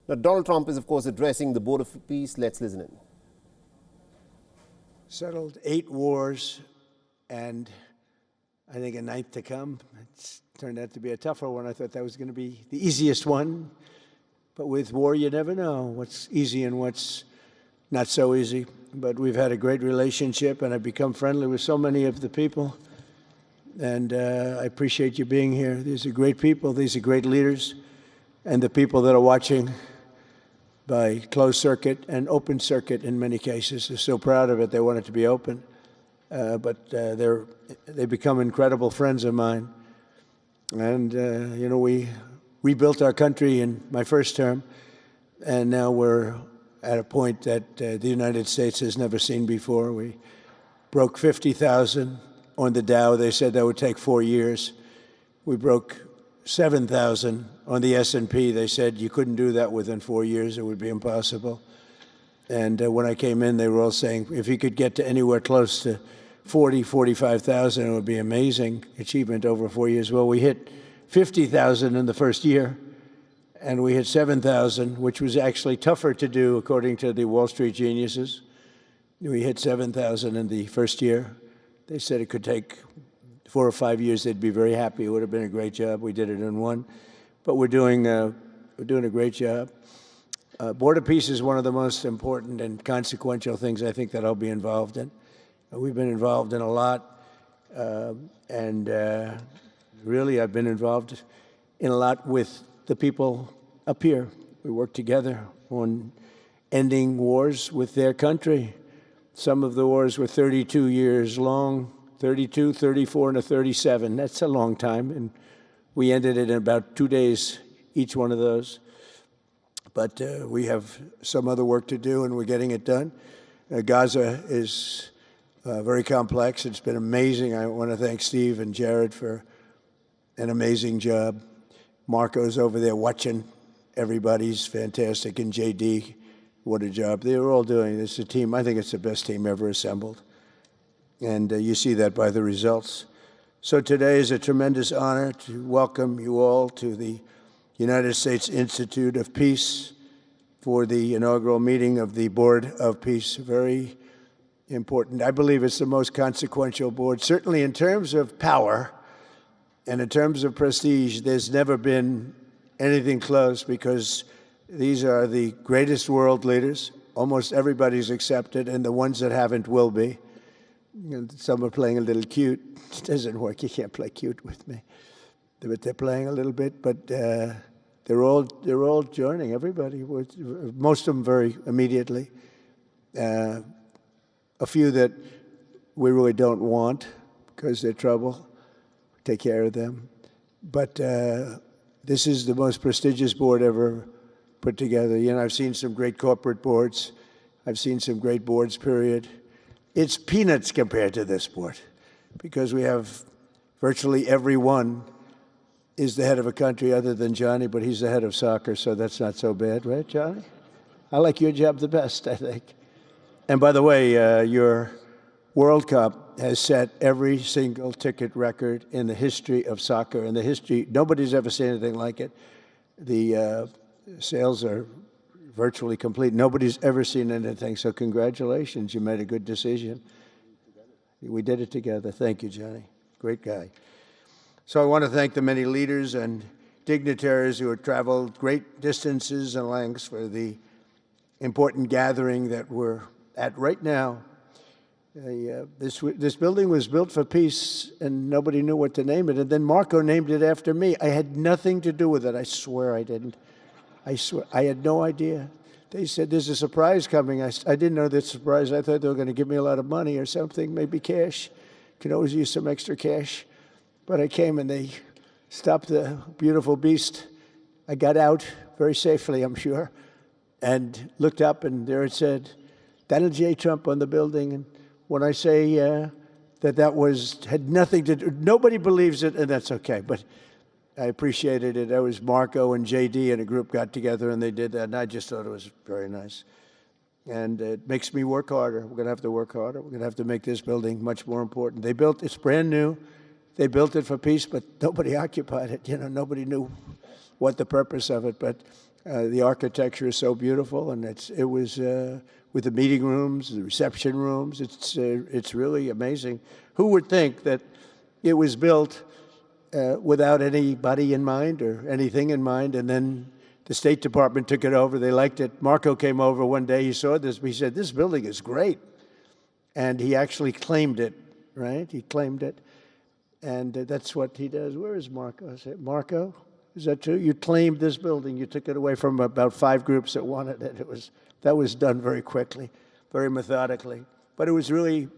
Now, Donald Trump is, of course, addressing the Board of Peace. Let's listen in. Settled 8 wars and I think a 9th to come. It's turned out to be a tougher one. I thought that was going to be the easiest one. But with war, you never know what's easy and what's not so easy. But we've had a great relationship, and I've become friendly with so many of the people. And I appreciate you being here. These are great people. These are great leaders. And the people that are watching by closed circuit and open circuit in many cases, they're so proud of it. They want it to be open. But they become incredible friends of mine. And, you know, we rebuilt our country in my first term, and now we're at a point that the United States has never seen before. We broke 50,000 on the Dow. They said that would take 4 years. We broke 7,000 on the S&P. They said you couldn't do that within 4 years. It would be impossible. And when I came in, they were all saying, if you could get to anywhere close to 40, 45,000, it would be amazing achievement over 4 years. Well, we hit 50,000 in the first year, and we hit 7,000, which was actually tougher to do, according to the Wall Street geniuses. We hit 7,000 in the first year. They said it could take 4 or 5 years. They'd be very happy. It would have been a great job. We did it in 1. But we're doing a great job. Board of Peace is one of the most important and consequential things I think that I'll be involved in. We've been involved in a lot, and really I've been involved in a lot with the people up here. We work together on ending wars with their country. Some of the wars were 32 years long, 32, 34, and a 37. That's a long time, and we ended it in about 2 days, each one of those. But we have some other work to do, and we're getting it done. Gaza is very complex. It's been amazing. I want to thank Steve and Jared for an amazing job. Marco's over there watching. Everybody's fantastic. And JD, what a job. They were all doing. It's a team. I think it's the best team ever assembled. And you see that by the results. So today is a tremendous honor to welcome you all to the United States Institute of Peace for the inaugural meeting of the Board of Peace. Very important. I believe it's the most consequential board, certainly in terms of power and in terms of prestige. There's never been anything close, because these are the greatest world leaders. Almost everybody's accepted, and the ones that haven't will be. And some are playing a little cute. It doesn't work. You can't play cute with me. But they're playing a little bit. But they're all joining. Everybody, most of them very immediately. A few that we really don't want because they're trouble. Take care of them. But this is the most prestigious board ever put together. You know, I've seen some great corporate boards. I've seen some great boards, period. It's peanuts compared to this board, because we have virtually everyone is the head of a country other than Johnny, but he's the head of soccer, so that's not so bad, right, Johnny? I like your job the best, I think. And by the way, your World Cup has set every single ticket record in the history of soccer. In the history, nobody's ever seen anything like it. The sales are virtually complete. Nobody's ever seen anything, so congratulations. You made a good decision. We did it together. Thank you, Johnny. Great guy. So I want to thank the many leaders and dignitaries who have traveled great distances and lengths for the important gathering that we're at right now. This building was built for peace, and nobody knew what to name it. And then Marco named it after me. I had nothing to do with it. I swear I didn't. I swear. I had no idea. They said, there's a surprise coming. I didn't know that surprise. I thought they were going to give me a lot of money or something, maybe cash. Could always use some extra cash. But I came, and they stopped the beautiful beast. I got out very safely, I'm sure, and looked up, and there it said, Donald J. Trump on the building. And when I say that had nothing to do, nobody believes it, and that's okay. But I appreciated it. That was Marco and JD and a group got together, and they did that, and I just thought it was very nice. And it makes me work harder. We're going to have to work harder. We're going to have to make this building much more important. It's brand new. They built it for peace, but nobody occupied it. You know, nobody knew what the purpose of it. But The architecture is so beautiful, and it was with the meeting rooms, the reception rooms. It's really amazing. Who would think that it was built without anybody in mind or anything in mind, and then the State Department took it over. They liked it. Marco came over one day. He saw this. He said, "This building is great," and he actually claimed it. Right? He claimed it, and that's what he does. Where is Marco? I said, "Marco, is that true? You claimed this building. You took it away from about 5 groups that wanted it. That was done very quickly, very methodically, but it was really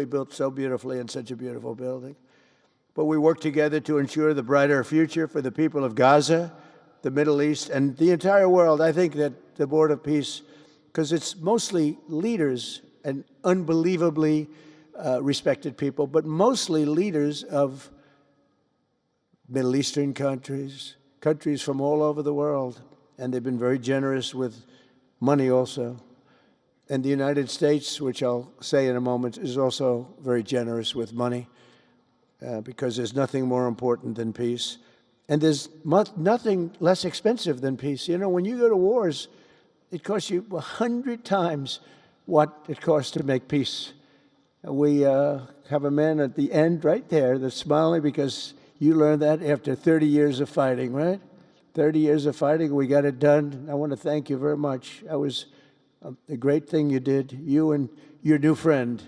built so beautifully and such a beautiful building." But we worked together to ensure the brighter future for the people of Gaza, the Middle East, and the entire world. I think that the Board of Peace, because it's mostly leaders and unbelievably respected people, but mostly leaders of Middle Eastern countries, countries from all over the world, and they've been very generous with money also. And the United States, which I'll say in a moment, is also very generous with money because there's nothing more important than peace. And there's nothing less expensive than peace. You know, when you go to wars, it costs you 100 times what it costs to make peace. We have a man at the end right there that's smiling because you learned that after 30 years of fighting, right? 30 years of fighting, we got it done. I want to thank you very much. That was a great thing you did. You and your new friend,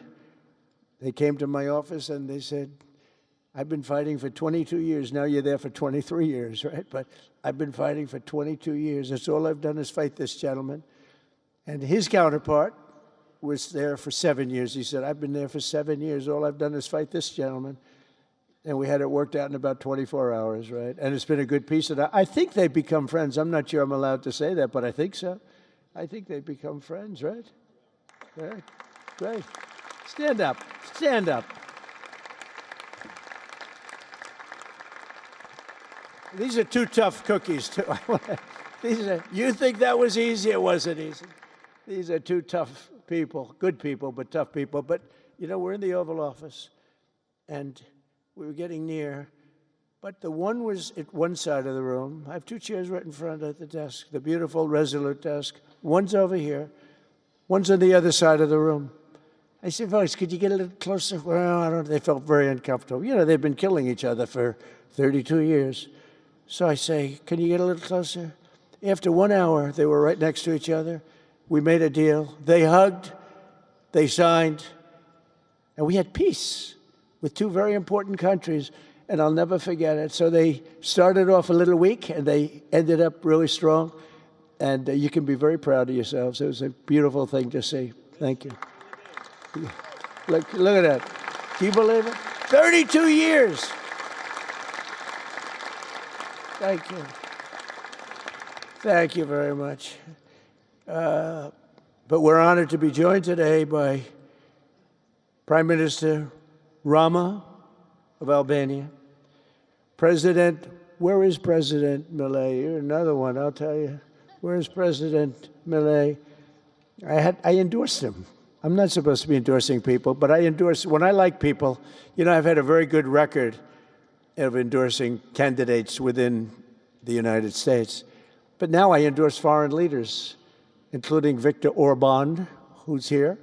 they came to my office and they said, "I've been fighting for 22 years. Now you're there for 23 years, right? But I've been fighting for 22 years. That's all I've done is fight this gentleman." And his counterpart was there for 7 years. He said, "I've been there for 7 years. All I've done is fight this gentleman." And we had it worked out in about 24 hours, right? And it's been a good peace. And I think they've become friends. I'm not sure I'm allowed to say that, but I think so. I think they've become friends, right? Right. Great. Stand up. Stand up. These are 2 tough cookies, too. You think that was easy? It wasn't easy. These are 2 tough people, good people, but tough people. But, you know, we're in the Oval Office, and we were getting near, but the one was at one side of the room. I have 2 chairs right in front of the desk, the beautiful, resolute desk. One's over here. One's on the other side of the room. I said, "Folks, could you get a little closer?" Well, I don't know. They felt very uncomfortable. You know, they've been killing each other for 32 years. So I say, "Can you get a little closer?" After 1 hour, they were right next to each other. We made a deal. They hugged, they signed, and we had peace with 2 very important countries, and I'll never forget it. So they started off a little weak, and they ended up really strong, and you can be very proud of yourselves. It was a beautiful thing to see. Thank you. Look at that. Do you believe it? 32 years. Thank you. Thank you very much. But we're honored to be joined today by Prime Minister Rama of Albania. President, where is President Milei? You're another one, I'll tell you. Where is President Milei? I endorsed him. I'm not supposed to be endorsing people, but I endorse, when I like people, you know, I've had a very good record of endorsing candidates within the United States. But now I endorse foreign leaders, including Viktor Orban, who's here,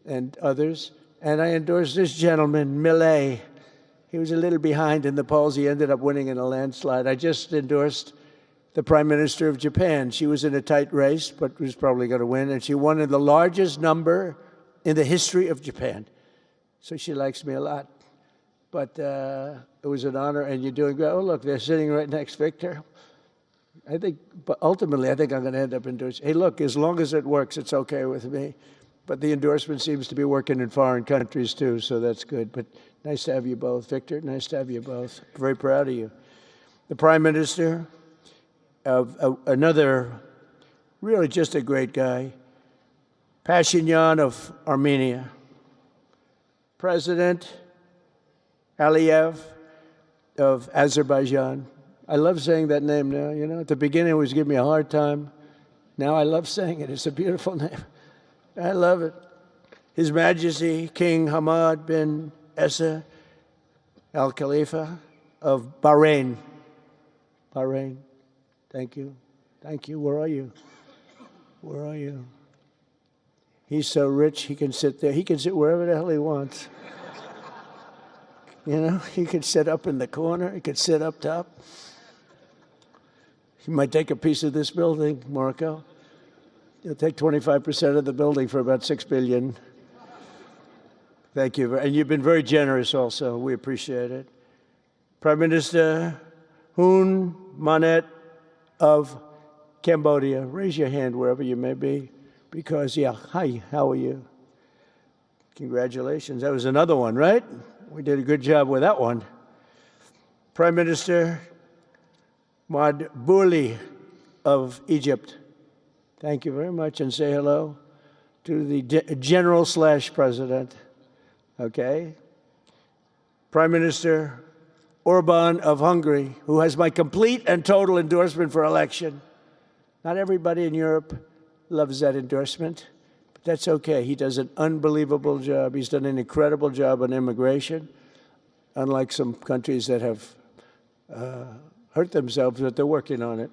and others. And I endorse this gentleman, Milei. He was a little behind in the polls. He ended up winning in a landslide. I just endorsed the Prime Minister of Japan. She was in a tight race, but was probably going to win. And she won in the largest number in the history of Japan. So she likes me a lot. But it was an honor, and you're doing great. Oh, look, they're sitting right next, Victor. I think, but ultimately, I think I'm going to end up endorsing. Hey, look, as long as it works, it's okay with me. But the endorsement seems to be working in foreign countries, too, so that's good. But nice to have you both. Victor, nice to have you both. Very proud of you. The Prime Minister of another, really just a great guy, Pashinyan of Armenia. President Aliyev of Azerbaijan. I love saying that name now, you know. At the beginning, it was giving me a hard time. Now I love saying it. It's a beautiful name. I love it. His Majesty King Hamad bin Isa Al Khalifa of Bahrain. Bahrain. Thank you. Thank you. Where are you? Where are you? He's so rich, he can sit there. He can sit wherever the hell he wants. You know, he could sit up in the corner. He could sit up top. He might take a piece of this building, Marco. He'll take 25% of the building for about $6 billion. Thank you. And you've been very generous also. We appreciate it. Prime Minister Hun Manet of Cambodia. Raise your hand wherever you may be. Because, yeah, hi, how are you? Congratulations. That was another one, right? We did a good job with that one. Prime Minister Madbouli of Egypt. Thank you very much, and say hello to the General/President. Okay. Prime Minister Orban of Hungary, who has my complete and total endorsement for election. Not everybody in Europe loves that endorsement, but that's okay. He does an unbelievable job. He's done an incredible job on immigration, unlike some countries that have hurt themselves, but they're working on it.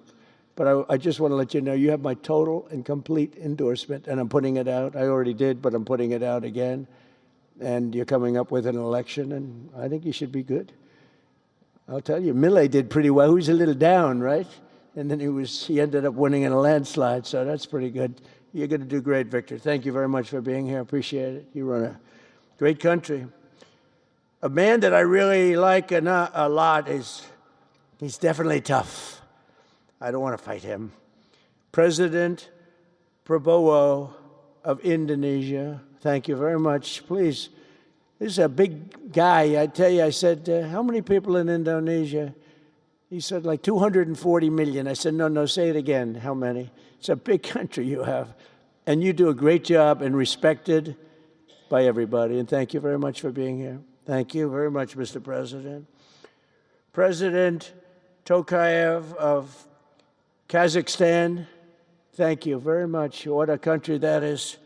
But I just want to let you know, you have my total and complete endorsement, and I'm putting it out. I already did, but I'm putting it out again. And you're coming up with an election, and I think you should be good. I'll tell you, Millet did pretty well. He was a little down, right? And then he ended up winning in a landslide, so that's pretty good. You're going to do great, Victor. Thank you very much for being here. Appreciate it. You run a great country. A man that I really like a lot he's definitely tough. I don't want to fight him. President Prabowo of Indonesia. Thank you very much. Please, this is a big guy. I tell you, I said, how many people in Indonesia? He said, like 240 million. I said, no, say it again. How many? It's a big country you have. And you do a great job and respected by everybody. And thank you very much for being here. Thank you very much, Mr. President. President Tokayev of Kazakhstan, thank you very much. What a country that is.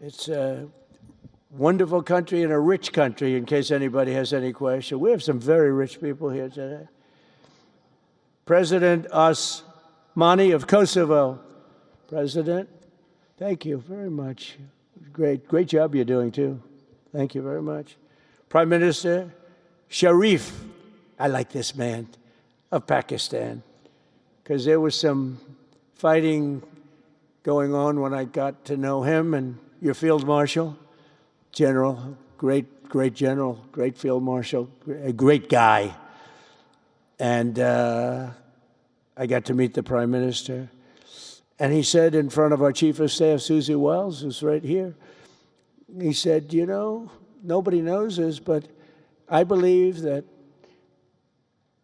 It's a wonderful country and a rich country, in case anybody has any question. We have some very rich people here today. President Osmani of Kosovo. President, thank you very much. Great job you're doing, too. Thank you very much. Prime Minister Sharif, I like this man, of Pakistan, because there was some fighting going on when I got to know him, and your Field Marshal, General, great General, great Field Marshal, a great guy. And I got to meet the Prime Minister. And he said in front of our Chief of Staff, Susie Wells, who's right here, he said, you know, nobody knows this, but I believe that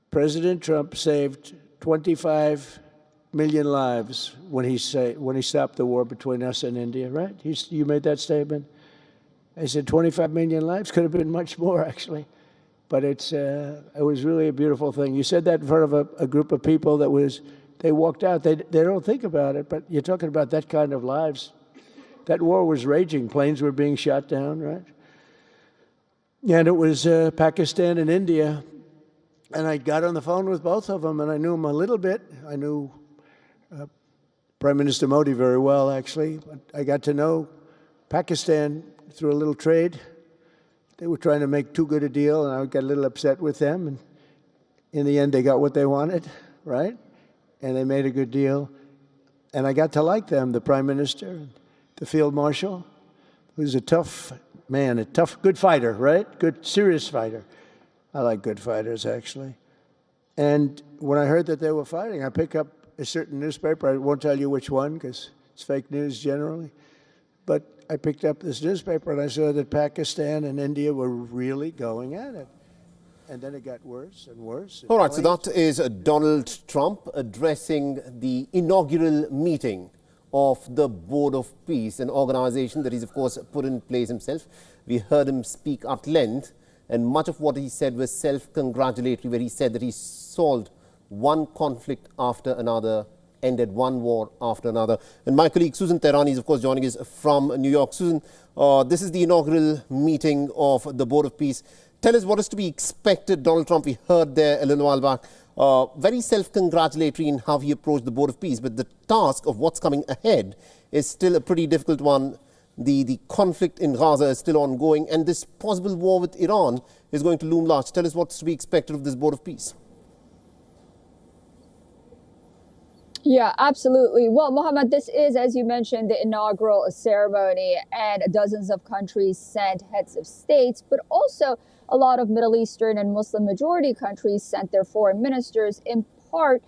President Trump saved 25 million lives when he stopped the war between us and India, right? You made that statement? I said 25 million lives? Could have been much more, actually. But it was really a beautiful thing. You said that in front of a group of people they walked out. They don't think about it, but you're talking about that kind of lives. That war was raging. Planes were being shot down, right? And it was Pakistan and India. And I got on the phone with both of them, and I knew them a little bit. I knew Prime Minister Modi very well, actually. But I got to know Pakistan through a little trade. They were trying to make too good a deal, and I got a little upset with them. And in the end, they got what they wanted, right? And they made a good deal. And I got to like them, the Prime Minister, the Field Marshal, who's a tough man, good fighter, right? Good, serious fighter. I like good fighters, actually. And when I heard that they were fighting, I picked up a certain newspaper. I won't tell you which one, because it's fake news generally. But I picked up this newspaper, and I saw that Pakistan and India were really going at it. And then it got worse and worse. All right, so that is Donald Trump addressing the inaugural meeting of the Board of Peace, an organization that he's, of course, put in place himself. We heard him speak at length, and much of what he said was self-congratulatory, where he said that he solved one conflict after another, ended one war after another. And my colleague Susan Tehrani is, of course, joining us from New York. Susan, this is the inaugural meeting of the Board of Peace. Tell us what is to be expected. Donald Trump, we heard there a little while back, very self-congratulatory in how he approached the Board of Peace. But the task of what's coming ahead is still a pretty difficult one. The conflict in Gaza is still ongoing, and this possible war with Iran is going to loom large. Tell us what's to be expected of this Board of Peace. Yeah, absolutely. Well, Mohammed, this is, as you mentioned, the inaugural ceremony, and dozens of countries sent heads of states, but also a lot of Middle Eastern and Muslim majority countries sent their foreign ministers, in part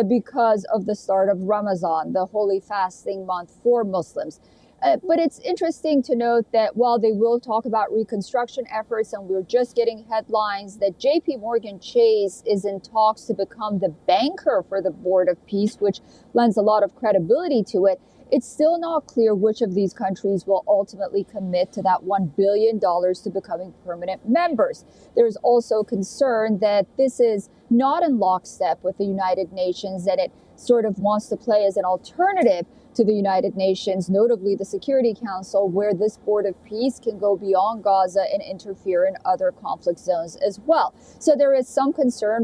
because of the start of Ramadan, the holy fasting month for Muslims. But it's interesting to note that while they will talk about reconstruction efforts, and we're just getting headlines that JP Morgan Chase is in talks to become the banker for the Board of Peace, which lends a lot of credibility to it, it's still not clear which of these countries will ultimately commit to that $1 billion to becoming permanent members. There's also concern that this is not in lockstep with the United Nations, that it sort of wants to play as an alternative to the United Nations, notably the Security Council, where this Board of Peace can go beyond Gaza and interfere in other conflict zones as well. So there is some concern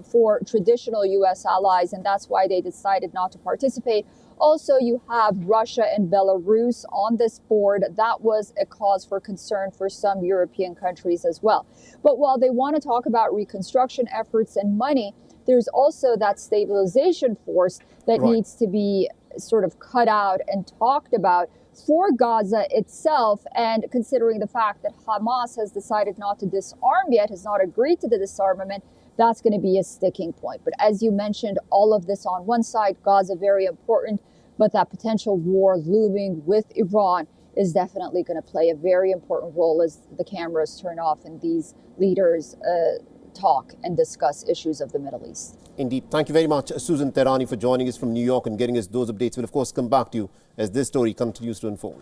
for traditional U.S. allies, and that's why they decided not to participate. Also, you have Russia and Belarus on this board. That was a cause for concern for some European countries as well. But while they want to talk about reconstruction efforts and money, there's also that stabilization force that needs to be sort of cut out and talked about for Gaza itself. And considering the fact that Hamas has decided not to disarm yet, has not agreed to the disarmament, that's going to be a sticking point. But as you mentioned, all of this on one side, Gaza very important, but that potential war looming with Iran is definitely going to play a very important role as the cameras turn off and these leaders talk and discuss issues of the Middle East. Indeed. Thank you very much, Susan Tehrani, for joining us from New York and getting us those updates. We'll, of course, come back to you as this story continues to unfold.